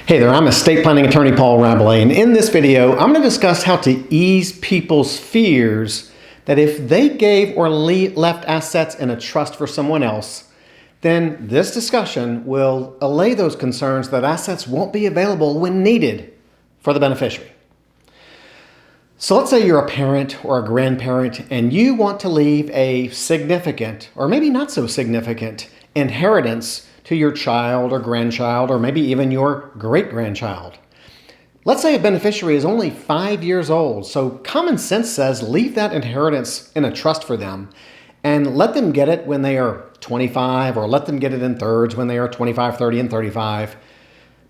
Hey there, I'm estate planning attorney Paul Rabelais, and in this video, I'm going to discuss how to ease people's fears that if they gave or left assets in a trust for someone else, then this discussion will allay those concerns that assets won't be available when needed for the beneficiary. So let's say you're a parent or a grandparent and you want to leave a significant, or maybe not so significant, inheritance to your child or grandchild, or maybe even your great-grandchild. Let's say a beneficiary is only 5 years old, so common sense says leave that inheritance in a trust for them and let them get it when they are 25, or let them get it in thirds when they are 25, 30, and 35.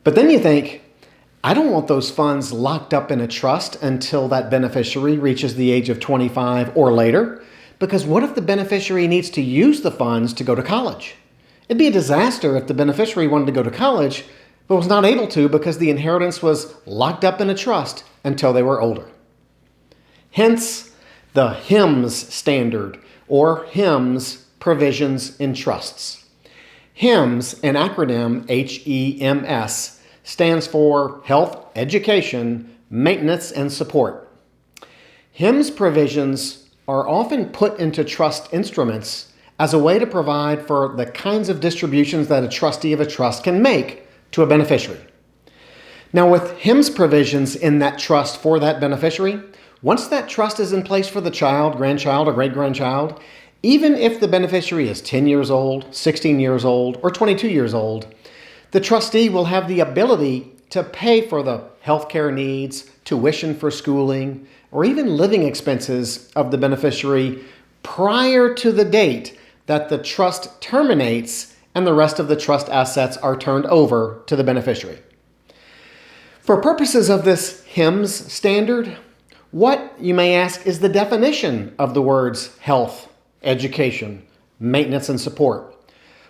But then you think, I don't want those funds locked up in a trust until that beneficiary reaches the age of 25 or later, because what if the beneficiary needs to use the funds to go to college? It'd be a disaster if the beneficiary wanted to go to college, but was not able to because the inheritance was locked up in a trust until they were older. Hence, the HEMS standard, or HEMS provisions in trusts. HEMS, an acronym HEMS, stands for Health, Education, Maintenance, and Support. HEMS provisions are often put into trust instruments as a way to provide for the kinds of distributions that a trustee of a trust can make to a beneficiary. Now, with HEMS provisions in that trust for that beneficiary, once that trust is in place for the child, grandchild, or great-grandchild, even if the beneficiary is 10 years old, 16 years old, or 22 years old, the trustee will have the ability to pay for the healthcare needs, tuition for schooling, or even living expenses of the beneficiary prior to the date that the trust terminates and the rest of the trust assets are turned over to the beneficiary. For purposes of this HEMS standard, what, you may ask, is the definition of the words health, education, maintenance, and support?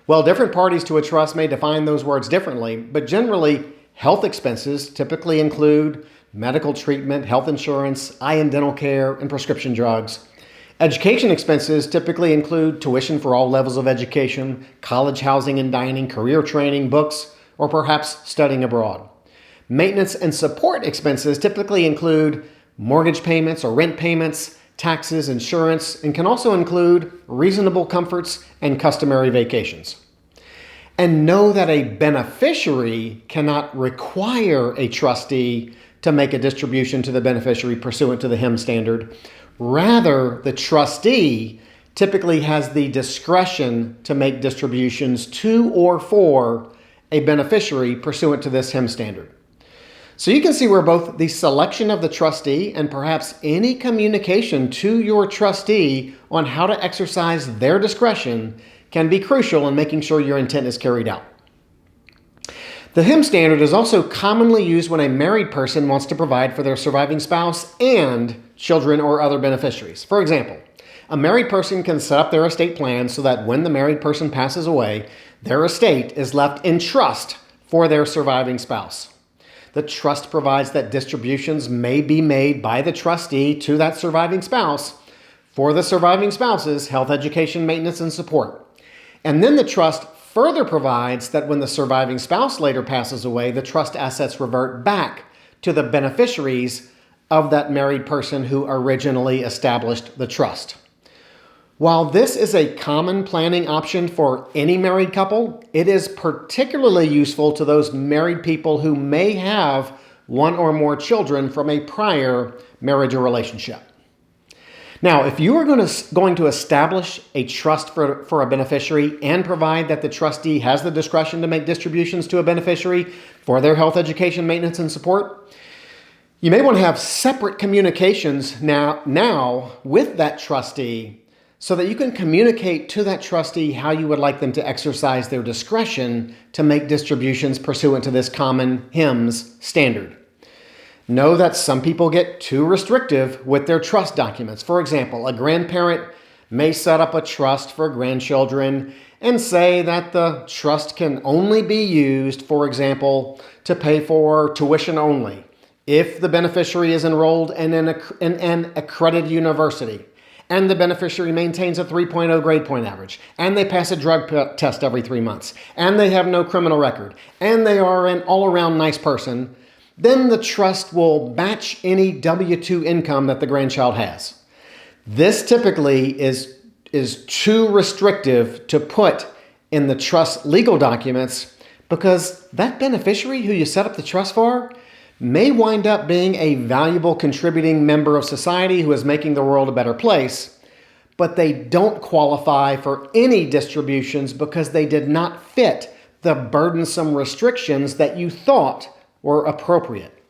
Well, different parties to a trust may define those words differently, but generally, health expenses typically include medical treatment, health insurance, eye and dental care, and prescription drugs. Education expenses typically include tuition for all levels of education, college housing and dining, career training, books, or perhaps studying abroad. Maintenance and support expenses typically include mortgage payments or rent payments, taxes, insurance, and can also include reasonable comforts and customary vacations. And know that a beneficiary cannot require a trustee to make a distribution to the beneficiary pursuant to the HEMS standard. Rather, the trustee typically has the discretion to make distributions to or for a beneficiary pursuant to this HEMS standard. So you can see where both the selection of the trustee and perhaps any communication to your trustee on how to exercise their discretion can be crucial in making sure your intent is carried out. The HEMS standard is also commonly used when a married person wants to provide for their surviving spouse and children or other beneficiaries. For example, a married person can set up their estate plan so that when the married person passes away, their estate is left in trust for their surviving spouse. The trust provides that distributions may be made by the trustee to that surviving spouse for the surviving spouse's health, education, maintenance, and support. And then the trust further provides that when the surviving spouse later passes away, the trust assets revert back to the beneficiaries of that married person who originally established the trust. While this is a common planning option for any married couple, it is particularly useful to those married people who may have one or more children from a prior marriage or relationship. Now, if you are going to establish a trust for a beneficiary and provide that the trustee has the discretion to make distributions to a beneficiary for their health, education, maintenance, and support, you may want to have separate communications now with that trustee so that you can communicate to that trustee how you would like them to exercise their discretion to make distributions pursuant to this common HEMS standard. Know that some people get too restrictive with their trust documents. For example, a grandparent may set up a trust for grandchildren and say that the trust can only be used, for example, to pay for tuition only if the beneficiary is enrolled in an accredited university and the beneficiary maintains a 3.0 grade point average, and they pass a drug test every 3 months, and they have no criminal record, and they are an all-around nice person, then the trust will match any W-2 income that the grandchild has. This typically is too restrictive to put in the trust legal documents because that beneficiary who you set up the trust for may wind up being a valuable contributing member of society who is making the world a better place, but they don't qualify for any distributions because they did not fit the burdensome restrictions that you thought were appropriate.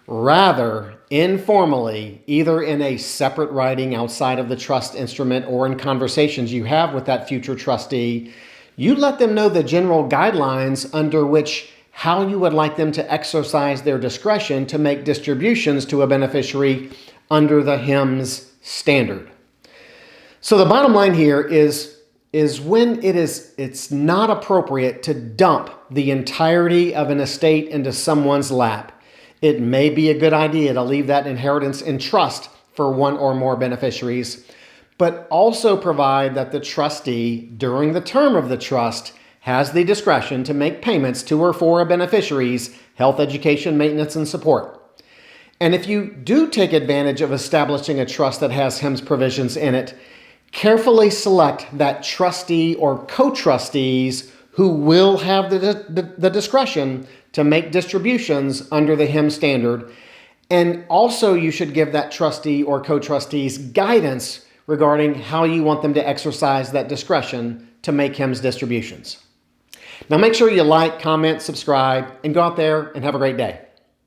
Rather, informally, either in a separate writing outside of the trust instrument or in conversations you have with that future trustee, you let them know the general guidelines under which how you would like them to exercise their discretion to make distributions to a beneficiary under the HEMS standard. So the bottom line here is when it's not appropriate to dump the entirety of an estate into someone's lap. It may be a good idea to leave that inheritance in trust for one or more beneficiaries, but also provide that the trustee, during the term of the trust, has the discretion to make payments to or for a beneficiary's health, education, maintenance, and support. And if you do take advantage of establishing a trust that has HEMS provisions in it, carefully select that trustee or co-trustees who will have the discretion to make distributions under the HEMS standard. And also you should give that trustee or co-trustees guidance regarding how you want them to exercise that discretion to make HEMS distributions. Now make sure you like, comment, subscribe, and go out there and have a great day.